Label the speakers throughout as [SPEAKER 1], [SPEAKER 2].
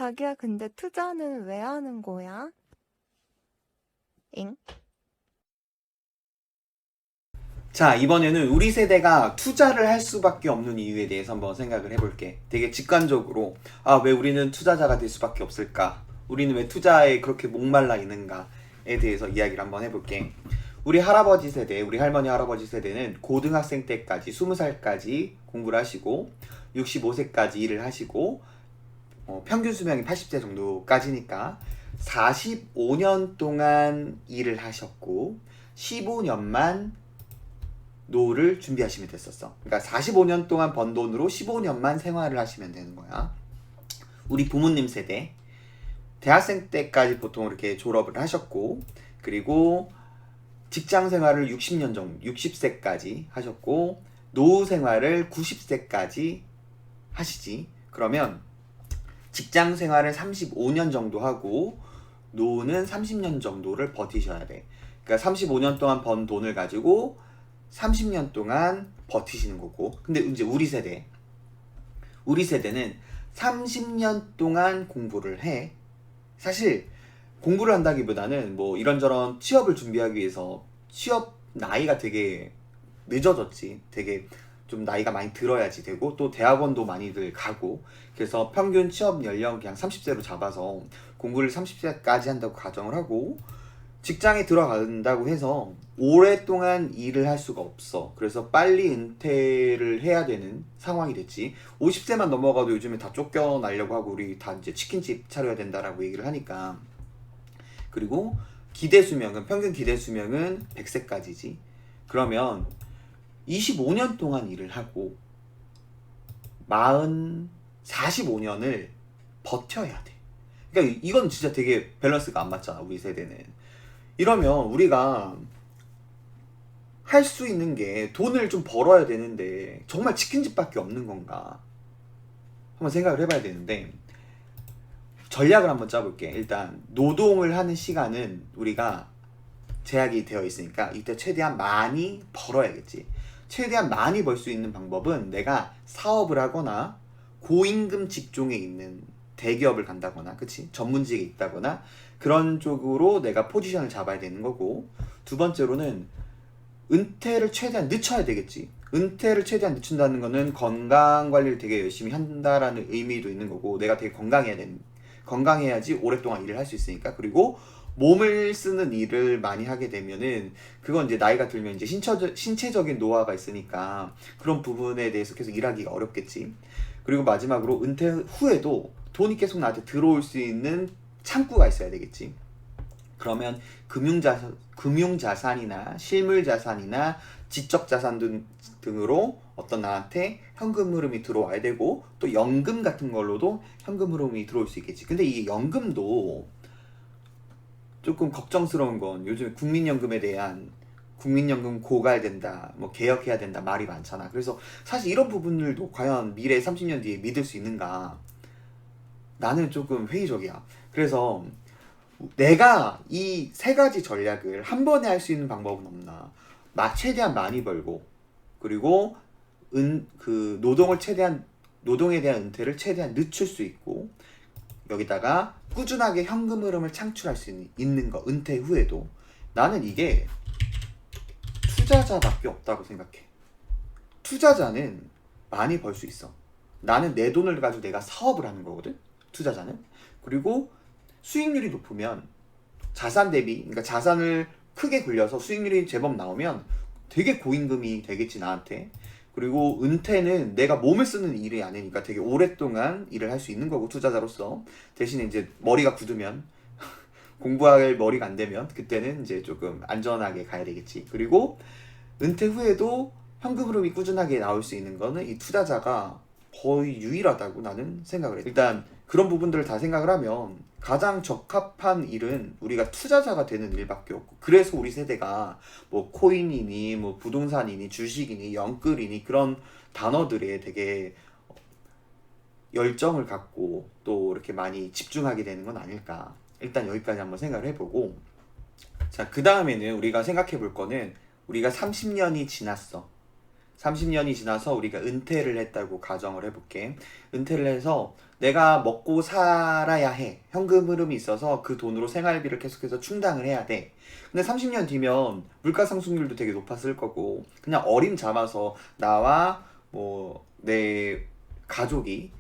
[SPEAKER 1] 자기야, 근데 투자는 왜 하는 거야? 잉?
[SPEAKER 2] 자, 이번에는 우리 세대가 투자를 할 수밖에 없는 이유에 대해서 한번 생각을 해볼게. 되게 직관적으로, 왜 우리는 투자자가 될 수밖에 없을까? 우리는 왜 투자에 그렇게 목말라 있는가에 대해서 이야기를 한번 해볼게. 우리 할아버지 세대, 우리 할머니 할아버지 세대는 고등학생 때까지, 20살까지 공부를 하시고, 65세까지 일을 하시고, 평균 수명이 80세 정도까지니까, 45년 동안 일을 하셨고, 15년만 노후를 준비하시면 됐었어. 그러니까 45년 동안 번 돈으로 15년만 생활을 하시면 되는 거야. 우리 부모님 세대, 대학생 때까지 보통 이렇게 졸업을 하셨고, 그리고 직장 생활을 60년 정도, 60세까지 하셨고, 노후 생활을 90세까지 하시지. 그러면 직장 생활을 35년 정도 하고, 노후는 30년 정도를 버티셔야 돼. 그러니까 35년 동안 번 돈을 가지고 30년 동안 버티시는 거고. 근데 이제 우리 세대는 30년 동안 공부를 해. 사실 공부를 한다기보다는 뭐 이런저런 취업을 준비하기 위해서 취업 나이가 되게 늦어졌지. 되게 좀 나이가 많이 들어야지 되고, 또 대학원도 많이들 가고, 그래서 평균 취업 연령 그냥 30세로 잡아서 공부를 30세까지 한다고 가정을 하고, 직장에 들어간다고 해서 오랫동안 일을 할 수가 없어. 그래서 빨리 은퇴를 해야 되는 상황이 됐지. 50세만 넘어가도 요즘에 다 쫓겨나려고 하고, 우리 다 이제 치킨집 차려야 된다라고 얘기를 하니까. 그리고 평균 기대 수명은 100세까지지. 그러면 25년 동안 일을 하고 45년을 버텨야 돼. 그러니까 이건 진짜 되게 밸런스가 안 맞잖아, 우리 세대는. 이러면 우리가 할 수 있는 게 돈을 좀 벌어야 되는데 정말 치킨집밖에 없는 건가 한번 생각을 해봐야 되는데, 전략을 한번 짜볼게. 일단 노동을 하는 시간은 우리가 제약이 되어 있으니까 이때 최대한 많이 벌어야겠지. 최대한 많이 벌 수 있는 방법은 내가 사업을 하거나 고임금 직종에 있는 대기업을 간다거나, 그치? 전문직에 있다거나 그런 쪽으로 내가 포지션을 잡아야 되는 거고, 두 번째로는 은퇴를 최대한 늦춰야 되겠지. 은퇴를 최대한 늦춘다는 거는 건강 관리를 되게 열심히 한다라는 의미도 있는 거고, 내가 되게 건강해야지 오랫동안 일을 할 수 있으니까. 그리고 몸을 쓰는 일을 많이 하게 되면은 그건 이제 나이가 들면 이제 신체적인 노화가 있으니까 그런 부분에 대해서 계속 일하기가 어렵겠지. 그리고 마지막으로 은퇴 후에도 돈이 계속 나한테 들어올 수 있는 창구가 있어야 되겠지. 그러면 금융자산이나 실물자산이나 지적자산 등으로 어떤 나한테 현금 흐름이 들어와야 되고, 또 연금 같은 걸로도 현금 흐름이 들어올 수 있겠지. 근데 이 연금도 조금 걱정스러운 건, 요즘 국민연금에 대한 국민연금 고갈된다, 뭐 개혁해야 된다 말이 많잖아. 그래서 사실 이런 부분들도 과연 미래 30년 뒤에 믿을 수 있는가, 나는 조금 회의적이야. 그래서 내가 이 세 가지 전략을 한 번에 할 수 있는 방법은 없나. 최대한 많이 벌고, 그리고 노동에 대한 은퇴를 최대한 늦출 수 있고, 여기다가 꾸준하게 현금 흐름을 창출할 수 있는 거, 은퇴 후에도. 나는 이게 투자자밖에 없다고 생각해. 투자자는 많이 벌 수 있어. 나는 내 돈을 가지고 내가 사업을 하는 거거든, 투자자는. 그리고 수익률이 높으면 자산 대비, 그러니까 자산을 크게 굴려서 수익률이 제법 나오면 되게 고임금이 되겠지, 나한테. 그리고 은퇴는 내가 몸을 쓰는 일이 아니니까 되게 오랫동안 일을 할 수 있는 거고, 투자자로서. 대신에 이제 머리가 굳으면 공부할 머리가 안 되면 그때는 이제 조금 안전하게 가야 되겠지. 그리고 은퇴 후에도 현금 흐름이 꾸준하게 나올 수 있는 거는 이 투자자가 거의 유일하다고 나는 생각을 해. 일단 그런 부분들을 다 생각을 하면 가장 적합한 일은 우리가 투자자가 되는 일밖에 없고, 그래서 우리 세대가 뭐 코인이니 뭐 부동산이니 주식이니 영끌이니 그런 단어들에 되게 열정을 갖고 또 이렇게 많이 집중하게 되는 건 아닐까. 일단 여기까지 한번 생각을 해보고, 자, 그 다음에는 우리가 생각해 볼 거는, 우리가 30년이 지났어. 30년이 지나서 우리가 은퇴를 했다고 가정을 해볼게. 은퇴를 해서 내가 먹고 살아야 해. 현금 흐름이 있어서 그 돈으로 생활비를 계속해서 충당을 해야 돼. 근데 30년 뒤면 물가 상승률도 되게 높았을 거고, 그냥 어림 잡아서 나와 뭐 내 가족이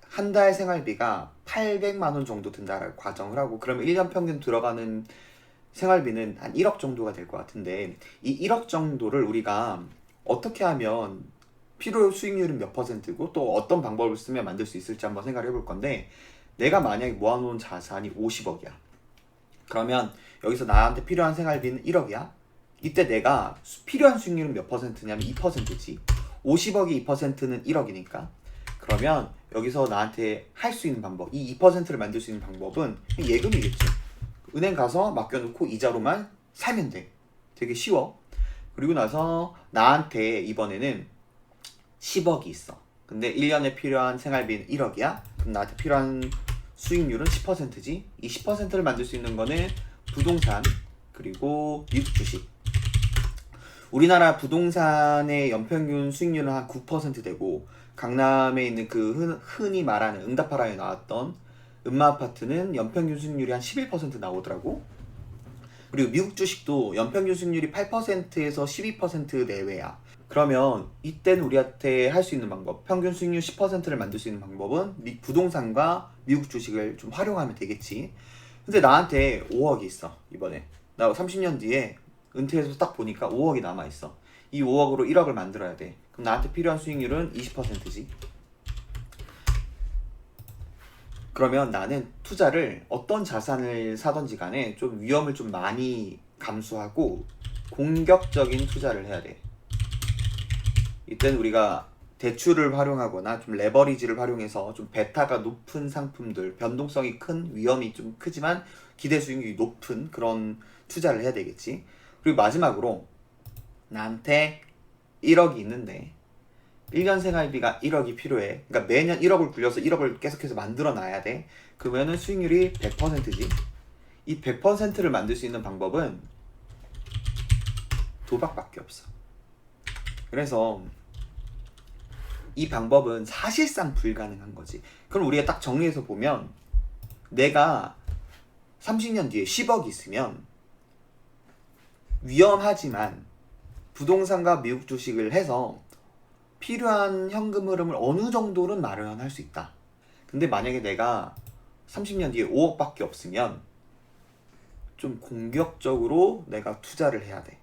[SPEAKER 2] 한 달 생활비가 800만 원 정도 든다라고 가정을 하고, 그러면 1년 평균 들어가는 생활비는 한 1억 정도가 될 것 같은데, 이 1억 정도를 우리가 어떻게 하면 필요 수익률은 몇 %고 또 어떤 방법을 쓰면 만들 수 있을지 한번 생각을 해볼 건데, 내가 만약에 모아놓은 자산이 50억이야. 그러면 여기서 나한테 필요한 생활비는 1억이야. 이때 내가 필요한 수익률은 몇 %냐면 2%지. 50억이 2%는 1억이니까. 그러면 여기서 나한테 할 수 있는 방법, 이 2%를 만들 수 있는 방법은 예금이겠지. 은행 가서 맡겨놓고 이자로만 살면 돼. 되게 쉬워. 그리고 나서 나한테 이번에는 10억이 있어. 근데 1년에 필요한 생활비는 1억이야. 그럼 나한테 필요한 수익률은 10%지. 이 10%를 만들 수 있는 거는 부동산, 그리고 미국 주식. 우리나라 부동산의 연평균 수익률은 한 9% 되고, 강남에 있는 그 흔히 말하는 응답하라에 나왔던 음마아파트는 연평균 수익률이 한 11% 나오더라고. 그리고 미국 주식도 연평균 수익률이 8%에서 12% 내외야. 그러면 이때는 우리한테 할 수 있는 방법, 평균 수익률 10%를 만들 수 있는 방법은 부동산과 미국 주식을 좀 활용하면 되겠지. 근데 나한테 5억이 있어. 이번에 나 30년 뒤에 은퇴해서 딱 보니까 5억이 남아있어. 이 5억으로 1억을 만들어야 돼. 그럼 나한테 필요한 수익률은 20%지. 그러면 나는 투자를 어떤 자산을 사던지 간에 좀 위험을 좀 많이 감수하고 공격적인 투자를 해야 돼. 이때는 우리가 대출을 활용하거나 좀 레버리지를 활용해서 좀 베타가 높은 상품들, 변동성이 큰, 위험이 좀 크지만 기대 수익률이 높은 그런 투자를 해야 되겠지. 그리고 마지막으로 나한테 1억이 있는데 1년 생활비가 1억이 필요해. 그러니까 매년 1억을 굴려서 1억을 계속해서 만들어 놔야 돼. 그러면은 수익률이 100%지. 이 100%를 만들 수 있는 방법은 도박밖에 없어. 그래서 이 방법은 사실상 불가능한 거지. 그럼 우리가 딱 정리해서 보면, 내가 30년 뒤에 10억이 있으면 위험하지만 부동산과 미국 주식을 해서 필요한 현금 흐름을 어느 정도는 마련할 수 있다. 근데 만약에 내가 30년 뒤에 5억밖에 없으면 좀 공격적으로 내가 투자를 해야 돼.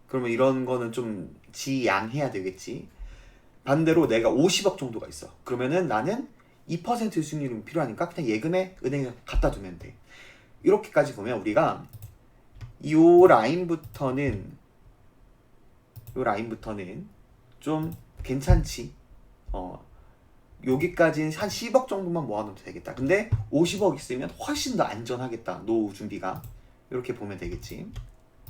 [SPEAKER 2] 그러면 이런 거는 좀 지양해야 되겠지. 반대로 내가 50억 정도가 있어. 그러면은 나는 2% 수익률이 필요하니까 그냥 예금에 은행에 갖다 두면 돼. 이렇게까지 보면 우리가 요 라인부터는 좀 괜찮지. 여기까지는 한 10억 정도만 모아놓으면 되겠다. 근데 50억 있으면 훨씬 더 안전하겠다. 노후 준비가. 이렇게 보면 되겠지.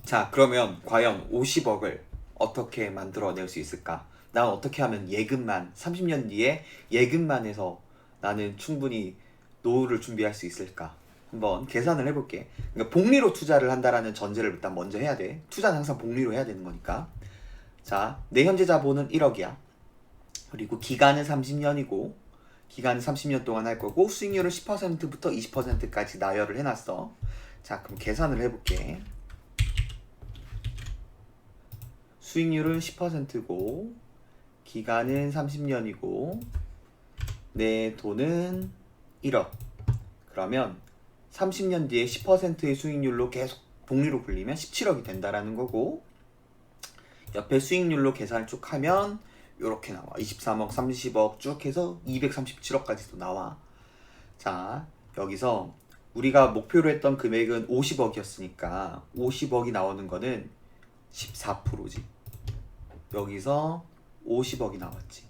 [SPEAKER 2] 자, 그러면 과연 50억을 어떻게 만들어낼 수 있을까? 난 어떻게 하면 예금만, 30년 뒤에 예금만 해서 나는 충분히 노후를 준비할 수 있을까? 한번 계산을 해볼게. 그러니까 복리로 투자를 한다라는 전제를 일단 먼저 해야 돼. 투자는 항상 복리로 해야 되는 거니까. 자, 내 현재 자본은 1억이야. 그리고 기간은 30년이고, 기간은 30년 동안 할 거고, 수익률을 10%부터 20%까지 나열을 해놨어. 자, 그럼 계산을 해볼게. 수익률은 10%고, 기간은 30년이고, 내 돈은 1억. 그러면 30년 뒤에 10%의 수익률로 계속 복리로 굴리면 17억이 된다라는 거고, 옆에 수익률로 계산을 쭉 하면 이렇게 나와. 23억, 30억 쭉 해서 237억까지도 나와. 자, 여기서 우리가 목표로 했던 금액은 50억이었으니까 50억이 나오는 거는 14%지. 여기서 50억이 나왔지.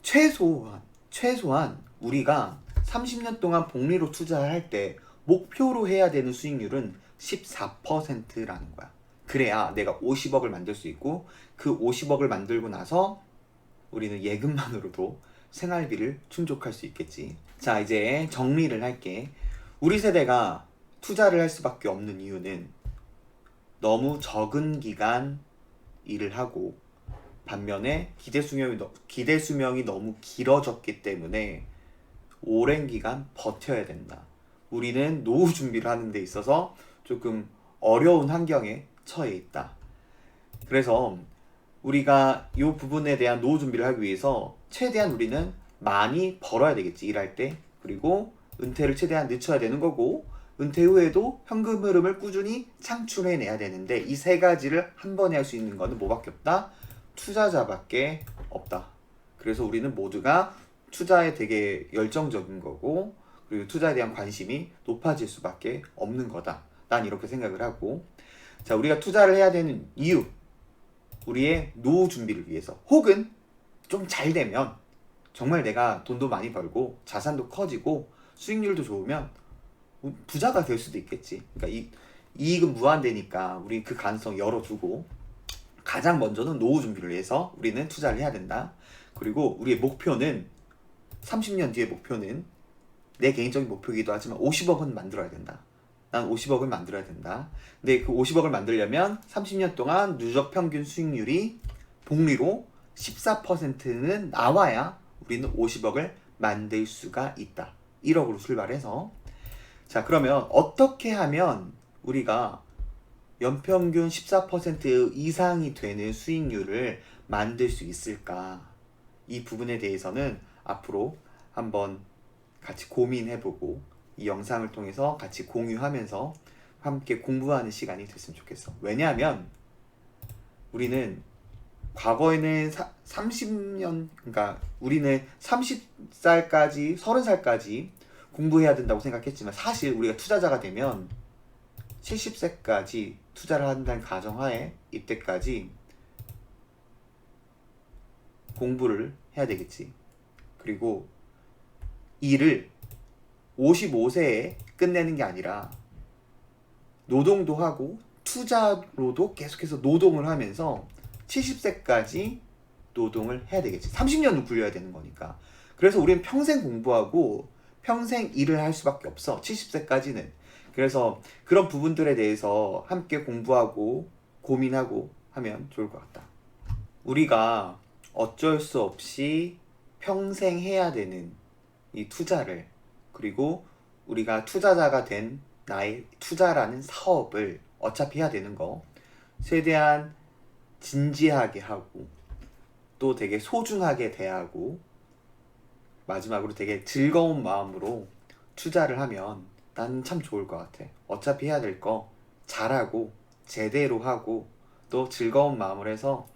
[SPEAKER 2] 최소한 우리가 30년 동안 복리로 투자를 할 때 목표로 해야 되는 수익률은 14%라는 거야. 그래야 내가 50억을 만들 수 있고, 그 50억을 만들고 나서 우리는 예금만으로도 생활비를 충족할 수 있겠지. 자, 이제 정리를 할게. 우리 세대가 투자를 할 수밖에 없는 이유는 너무 적은 기간 일을 하고, 반면에 기대 수명이 너무 길어졌기 때문에 오랜 기간 버텨야 된다. 우리는 노후 준비를 하는 데 있어서 조금 어려운 환경에 처해 있다. 그래서 우리가 이 부분에 대한 노후 준비를 하기 위해서 최대한 우리는 많이 벌어야 되겠지, 일할 때. 그리고 은퇴를 최대한 늦춰야 되는 거고, 은퇴 후에도 현금 흐름을 꾸준히 창출해내야 되는데, 이 세 가지를 한 번에 할 수 있는 거는 뭐밖에 없다? 투자자밖에 없다. 그래서 우리는 모두가 투자에 되게 열정적인 거고, 그리고 투자에 대한 관심이 높아질 수밖에 없는 거다. 난 이렇게 생각을 하고, 자, 우리가 투자를 해야 되는 이유, 우리의 노후 준비를 위해서, 혹은 좀 잘 되면 정말 내가 돈도 많이 벌고 자산도 커지고 수익률도 좋으면 부자가 될 수도 있겠지. 그러니까 이익은 무한대니까 우리 그 가능성 열어두고, 가장 먼저는 노후 준비를 위해서 우리는 투자를 해야 된다. 그리고 우리의 목표는, 30년 뒤의 목표는, 내 개인적인 목표이기도 하지만 50억은 만들어야 된다. 난 50억을 만들어야 된다. 근데 그 50억을 만들려면 30년 동안 누적 평균 수익률이 복리로 14%는 나와야 우리는 50억을 만들 수가 있다. 1억으로 출발해서. 자, 그러면 어떻게 하면 우리가 연평균 14% 이상이 되는 수익률을 만들 수 있을까? 이 부분에 대해서는 앞으로 한번 같이 고민해보고, 이 영상을 통해서 같이 공유하면서 함께 공부하는 시간이 됐으면 좋겠어. 왜냐하면 우리는 과거에는 30년, 그러니까 우리는 30살까지, 30살까지 공부해야 된다고 생각했지만, 사실 우리가 투자자가 되면 70세까지 투자를 한다는 가정하에 이때까지 공부를 해야 되겠지. 그리고 일을 55세에 끝내는 게 아니라 노동도 하고 투자로도 계속해서 노동을 하면서 70세까지 노동을 해야 되겠지. 30년을 굴려야 되는 거니까. 그래서 우리는 평생 공부하고 평생 일을 할 수밖에 없어, 70세까지는. 그래서 그런 부분들에 대해서 함께 공부하고 고민하고 하면 좋을 것 같다. 우리가 어쩔 수 없이 평생 해야 되는 이 투자를, 그리고 우리가 투자자가 된 나의 투자라는 사업을 어차피 해야 되는 거, 최대한 진지하게 하고 또 되게 소중하게 대하고 마지막으로 되게 즐거운 마음으로 투자를 하면 나는 참 좋을 것 같아. 어차피 해야 될 거 잘하고 제대로 하고 또 즐거운 마음을 해서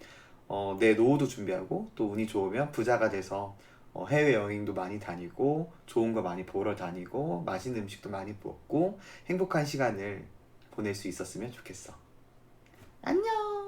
[SPEAKER 2] 내 노후도 준비하고, 또 운이 좋으면 부자가 돼서 해외여행도 많이 다니고 좋은 거 많이 보러 다니고 맛있는 음식도 많이 먹고 행복한 시간을 보낼 수 있었으면 좋겠어. 안녕.